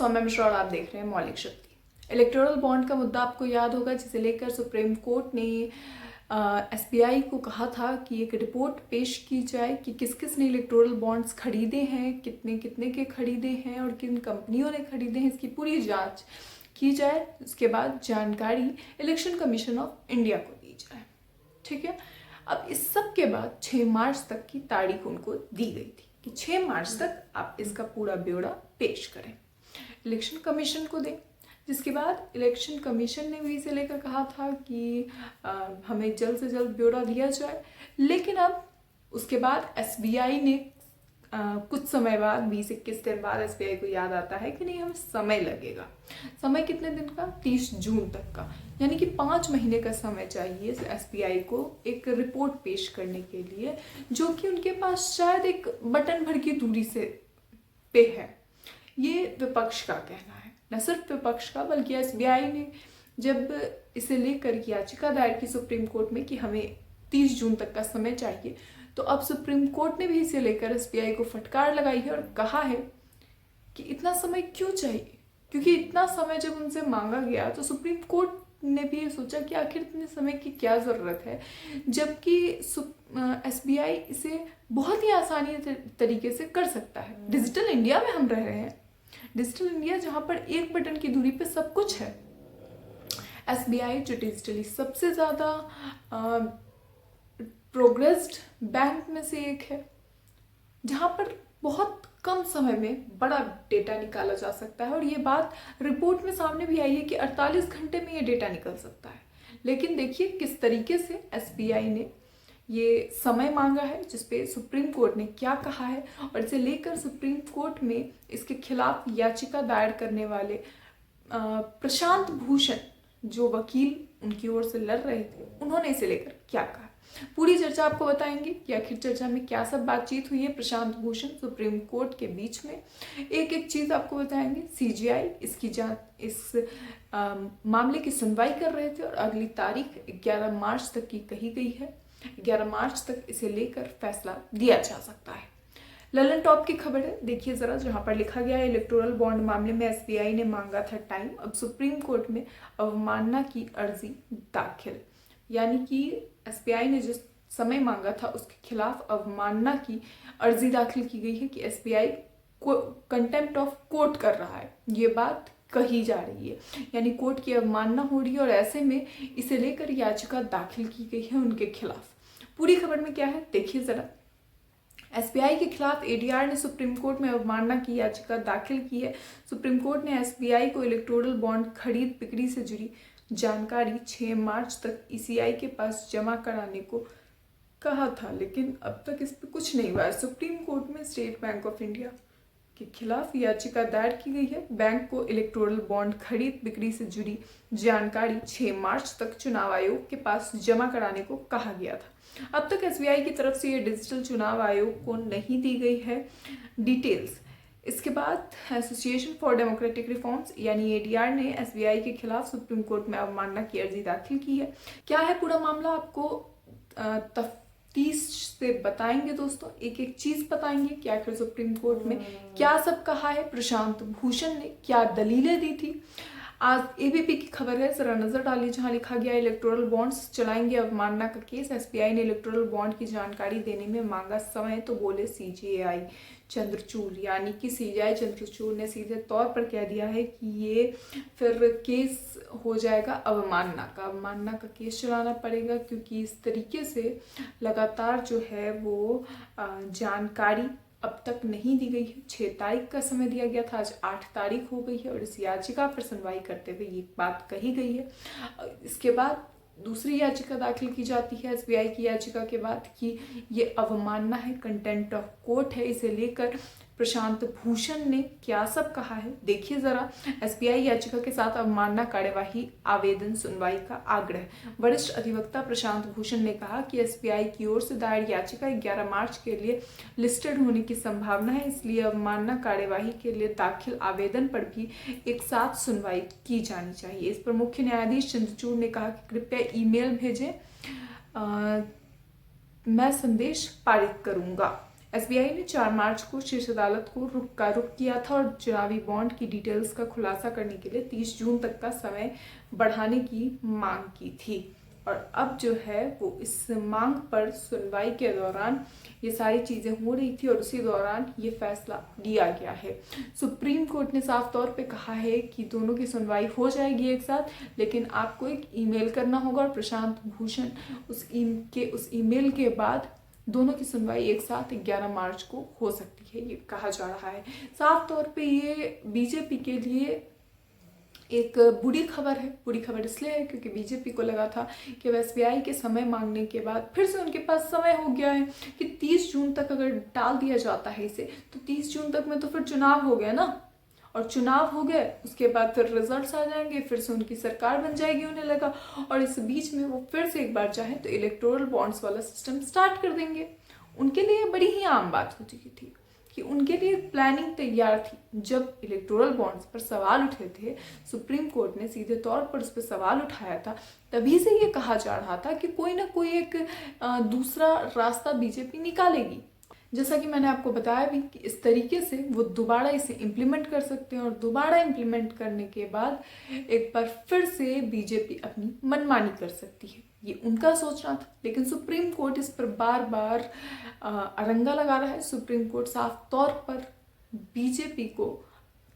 सौम्या मिश्रा और आप देख रहे हैं मौलिक शक्ति। इलेक्टोरल बॉन्ड का मुद्दा आपको याद होगा, जिसे लेकर सुप्रीम कोर्ट ने एसबीआई को कहा था कि एक रिपोर्ट पेश की जाए कि किस किस ने इलेक्टोरल बॉन्ड्स खरीदे हैं, कितने कितने के खरीदे हैं और किन कंपनियों ने खरीदे हैं, इसकी पूरी जांच की जाए। उसके बाद जानकारी इलेक्शन कमीशन ऑफ इंडिया को दी जाए। ठीक है, अब इस सब के बाद 6 मार्च तक की तारीख उनको दी गई थी कि 6 मार्च तक आप इसका पूरा ब्यौरा पेश करें, इलेक्शन कमीशन को दें। जिसके बाद इलेक्शन कमीशन ने भी इसे लेकर कहा था कि हमें जल्द से जल्द ब्यौरा दिया जाए। लेकिन अब उसके बाद एसबीआई ने कुछ समय बाद 20-21 दिन बाद एसबीआई को याद आता है कि नहीं, हमें समय लगेगा। समय कितने दिन का? 30 जून तक का, यानी कि 5 महीने का समय चाहिए एसबीआई को एक रिपोर्ट पेश करने के लिए, जो कि उनके पास शायद एक बटन भर की दूरी से पे है। ये विपक्ष का कहना है, न सिर्फ विपक्ष का बल्कि एसबीआई ने जब इसे लेकर याचिका दायर की सुप्रीम कोर्ट में कि हमें 30 जून तक का समय चाहिए, तो अब सुप्रीम कोर्ट ने भी इसे लेकर एसबीआई को फटकार लगाई है और कहा है कि इतना समय क्यों चाहिए, क्योंकि इतना समय जब उनसे मांगा गया तो सुप्रीम कोर्ट ने भी ये सोचा कि आखिर इतने समय की क्या ज़रूरत है, जबकि एसबीआई इसे बहुत ही आसानी तरीके से कर सकता है। डिजिटल इंडिया में हम रह रहे हैं, डिजिटल इंडिया जहाँ पर एक बटन की दूरी पे सब कुछ है। एसबीआई जो डिजिटली सबसे ज़्यादा प्रोग्रेस्ड बैंक में से एक है, जहाँ पर बहुत कम समय में बड़ा डेटा निकाला जा सकता है। और ये बात रिपोर्ट में सामने भी आई है कि 48 घंटे में ये डेटा निकल सकता है। लेकिन देखिए किस तरीके से एसबीआई ने ये समय मांगा है, जिसपे सुप्रीम कोर्ट ने क्या कहा है, और इसे लेकर सुप्रीम कोर्ट में इसके खिलाफ याचिका दायर करने वाले प्रशांत भूषण जो वकील उनकी ओर से लड़ रहे थे, उन्होंने इसे लेकर क्या कहा। पूरी चर्चा आपको बताएंगे कि आखिर चर्चा में क्या सब बातचीत हुई है प्रशांत भूषण सुप्रीम कोर्ट के बीच में। एक एक चीज आपको बताएंगे। सीजीआई इसकी जांच, इस मामले की सुनवाई कर रहे थे और अगली तारीख 11 मार्च तक की कही गई है। 11 मार्च तक इसे लेकर फैसला दिया जा सकता है। ललन टॉप की खबर है, देखिए जरा, जहां पर लिखा गया है इलेक्टोरल बॉन्ड मामले में एसबीआई ने मांगा था टाइम, अब सुप्रीम कोर्ट में अवमानना की अर्जी दाखिल। यानी कि एसबीआई ने जिस समय मांगा था उसके खिलाफ अवमानना की अर्जी दाखिल की गई है कि एसबीआई को कंटेम्प्ट ऑफ कोर्ट कर रहा है, ये बात कही जा रही है, यानी कोर्ट की अवमानना हो रही है। और ऐसे में इसे लेकर याचिका दाखिल की गई है उनके खिलाफ। पूरी खबर में क्या है देखिए जरा। एसबीआई के खिलाफ एडीआर ने सुप्रीम कोर्ट में अवमानना की याचिका दाखिल की है। सुप्रीम कोर्ट ने एसबीआई को इलेक्टोरल बॉन्ड खरीद बिक्री से जुड़ी जानकारी 6 मार्च तक ईसीआई के पास जमा कराने को कहा था, लेकिन अब तक इस पर कुछ नहीं हुआ है। सुप्रीम कोर्ट में स्टेट बैंक ऑफ इंडिया के खिलाफ याचिका दायर की गई है। बैंक को इलेक्टोरल बॉन्ड खरीद बिक्री से जुड़ी जानकारी 6 मार्च तक चुनाव आयोग के पास जमा कराने को कहा गया था। अब तक एसबीआई की तरफ से ये डिजिटल चुनाव आयोग को नहीं दी गई है डिटेल्स। इसके बाद एसोसिएशन फॉर डेमोक्रेटिक रिफॉर्म्स यानी एडीआर ने एसबीआई के खिलाफ सुप्रीम कोर्ट में अवमानना की अर्जी दाखिल की है। क्या है पूरा मामला, आपको तफ्तीश से बताएंगे दोस्तों, एक एक चीज बताएंगे कि आखिर सुप्रीम कोर्ट में क्या सब कहा है, प्रशांत भूषण ने क्या दलीलें दी थी। आज एबीपी की खबर है, जरा नजर डालिए, जहां लिखा गया इलेक्टोरल बॉन्ड्स चलाएंगे अवमानना का केस। एसबीआई ने इलेक्टोरल बॉन्ड की जानकारी देने में मांगा समय, तो बोले सीजेआई चंद्रचूड़, यानी कि सीजेआई चंद्रचूड़ ने सीधे तौर पर कह दिया है कि ये फिर केस हो जाएगा अवमानना का। अवमानना का केस चलाना पड़ेगा, क्योंकि इस तरीके से लगातार जो है वो जानकारी अब तक नहीं दी गई है। 6 तारीख का समय दिया गया था, आज 8 तारीख हो गई है और इस याचिका पर सुनवाई करते हुए ये बात कही गई है। इसके बाद दूसरी याचिका दाखिल की जाती है एसबीआई की याचिका के बाद कि ये अवमानना है, कंटेम्प्ट ऑफ कोर्ट है। इसे लेकर प्रशांत भूषण ने क्या सब कहा है देखिए जरा। एसबीआई याचिका के साथ अवमानना कार्यवाही आवेदन सुनवाई का आग्रह। वरिष्ठ अधिवक्ता प्रशांत भूषण ने कहा कि एसबीआई की ओर से दायर याचिका 11 मार्च के लिए लिस्टेड होने की संभावना है, इसलिए अवमानना कार्यवाही के लिए दाखिल आवेदन पर भी एक साथ सुनवाई की जानी चाहिए। इस पर मुख्य न्यायाधीश चंद्रचूड़ ने कहा कि कृपया ईमेल भेजें, मैं संदेश पारित करूंगा। एसबीआई ने 4 मार्च को शीर्ष अदालत को रुख किया था और चुनावी बॉन्ड की डिटेल्स का खुलासा करने के लिए 30 जून तक का समय बढ़ाने की मांग की थी। और अब जो है वो इस मांग पर सुनवाई के दौरान ये सारी चीज़ें हो रही थी और उसी दौरान ये फैसला लिया गया है। सुप्रीम कोर्ट ने साफ तौर पे कहा है कि दोनों की सुनवाई हो जाएगी एक साथ, लेकिन आपको एक ईमेल करना होगा और प्रशांत भूषण उस ईमेल के बाद दोनों की सुनवाई एक साथ 11 मार्च को हो सकती है, ये कहा जा रहा है। साफ तौर पे ये बीजेपी के लिए एक बुरी खबर है। बुरी खबर इसलिए है क्योंकि बीजेपी को लगा था कि अब एसबीआई के समय मांगने के बाद फिर से उनके पास समय हो गया है कि 30 जून तक अगर टाल दिया जाता है इसे, तो 30 जून तक में तो फिर चुनाव हो गया ना, और चुनाव हो गए उसके बाद फिर रिजल्ट्स आ जाएंगे, फिर से उनकी सरकार बन जाएगी उन्हें लगा, और इस बीच में वो फिर से एक बार चाहे तो इलेक्टोरल बॉन्ड्स वाला सिस्टम स्टार्ट कर देंगे। उनके लिए बड़ी ही आम बात हो चुकी थी कि उनके लिए प्लानिंग तैयार थी। जब इलेक्टोरल बॉन्ड्स पर सवाल उठे थे, सुप्रीम कोर्ट ने सीधे तौर पर उस पर सवाल उठाया था, तभी से ये कहा जा रहा था कि कोई ना कोई एक दूसरा रास्ता बीजेपी निकालेगी। जैसा कि मैंने आपको बताया भी कि इस तरीके से वो दोबारा इसे इम्प्लीमेंट कर सकते हैं और दोबारा इम्प्लीमेंट करने के बाद एक बार फिर से बीजेपी अपनी मनमानी कर सकती है। ये उनका सोचना था, लेकिन सुप्रीम कोर्ट इस पर बार बार अड़ंगा लगा रहा है। सुप्रीम कोर्ट साफ तौर पर बीजेपी को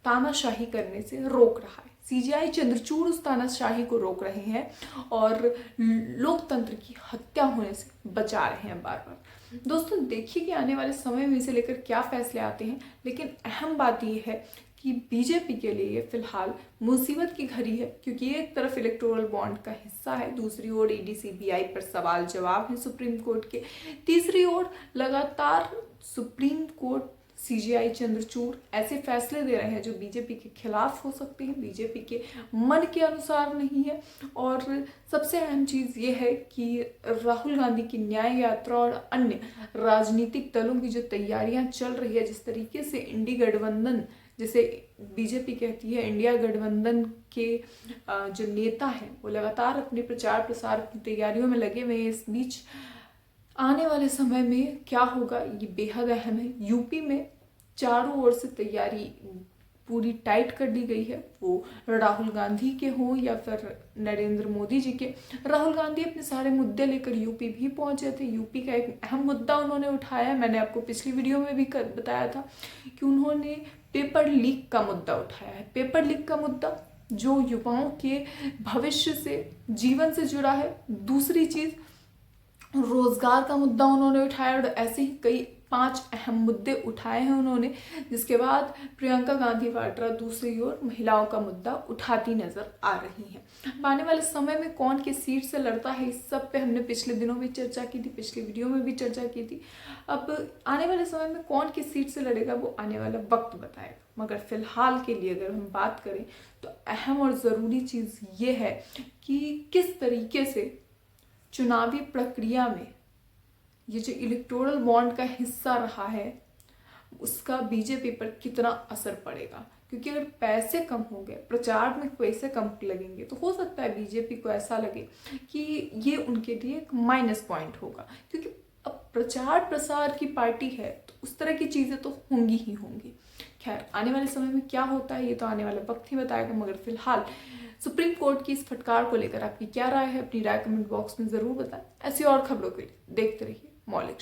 तानाशाही करने से रोक रहा है। सीजेआई चंद्रचूड़ उस तानाशाही को रोक रहे हैं और लोकतंत्र की हत्या होने से बचा रहे हैं बार बार। दोस्तों देखिए कि आने वाले समय में इसे लेकर क्या फैसले आते हैं, लेकिन अहम बात यह है कि बीजेपी के लिए फिलहाल मुसीबत की घड़ी है, क्योंकि एक तरफ इलेक्टोरल बॉन्ड का हिस्सा है, दूसरी ओर ईडी सीबीआई पर सवाल जवाब है सुप्रीम कोर्ट के, तीसरी ओर लगातार सुप्रीम कोर्ट सीजेआई चंद्रचूड़ ऐसे फैसले दे रहे हैं जो बीजेपी के खिलाफ हो सकते हैं, बीजेपी के मन के अनुसार नहीं है। और सबसे अहम चीज़ ये है कि राहुल गांधी की न्याय यात्रा और अन्य राजनीतिक दलों की जो तैयारियां चल रही है, जिस तरीके से इंडी गठबंधन, जिसे बीजेपी कहती है, इंडिया गठबंधन के जो नेता हैं वो लगातार अपने प्रचार प्रसार की तैयारियों में लगे हुए हैं। इस बीच आने वाले समय में क्या होगा ये बेहद अहम है। यूपी में चारों ओर से तैयारी पूरी टाइट कर दी गई है, वो राहुल गांधी के हों या फिर नरेंद्र मोदी जी के। राहुल गांधी अपने सारे मुद्दे लेकर यूपी भी पहुंचे थे। यूपी का एक अहम मुद्दा उन्होंने उठाया है, मैंने आपको पिछली वीडियो में भी बताया था कि उन्होंने पेपर लीक का मुद्दा उठाया है। पेपर लीक का मुद्दा जो युवाओं के भविष्य से, जीवन से जुड़ा है। दूसरी चीज़ रोजगार का मुद्दा उन्होंने उठाया, और ऐसे ही कई 5 अहम मुद्दे उठाए हैं उन्होंने, जिसके बाद प्रियंका गांधी वाड्रा दूसरी ओर महिलाओं का मुद्दा उठाती नजर आ रही हैं। आने वाले समय में कौन किस सीट से लड़ता है, इस सब पे हमने पिछले दिनों भी चर्चा की थी, पिछली वीडियो में भी चर्चा की थी। अब आने वाले समय में कौन किस सीट से लड़ेगा वो आने वाला वक्त बताएगा, मगर फिलहाल के लिए अगर हम बात करें तो अहम और ज़रूरी चीज़ ये है कि किस तरीके से चुनावी प्रक्रिया में ये जो इलेक्टोरल बॉन्ड का हिस्सा रहा है उसका बीजेपी पर कितना असर पड़ेगा। क्योंकि अगर पैसे कम होंगे, प्रचार में पैसे कम लगेंगे, तो हो सकता है बीजेपी को ऐसा लगे कि ये उनके लिए एक माइनस पॉइंट होगा, क्योंकि अब प्रचार प्रसार की पार्टी है तो उस तरह की चीज़ें तो होंगी ही होंगी। खैर आने वाले समय में क्या होता है ये तो आने वाला वक्त ही बताएगा, मगर फिलहाल सुप्रीम कोर्ट की इस फटकार को लेकर आपकी क्या राय है, अपनी राय कमेंट बॉक्स में ज़रूर बताएं। ऐसी और खबरों के लिए देखते रहिए मौलिक।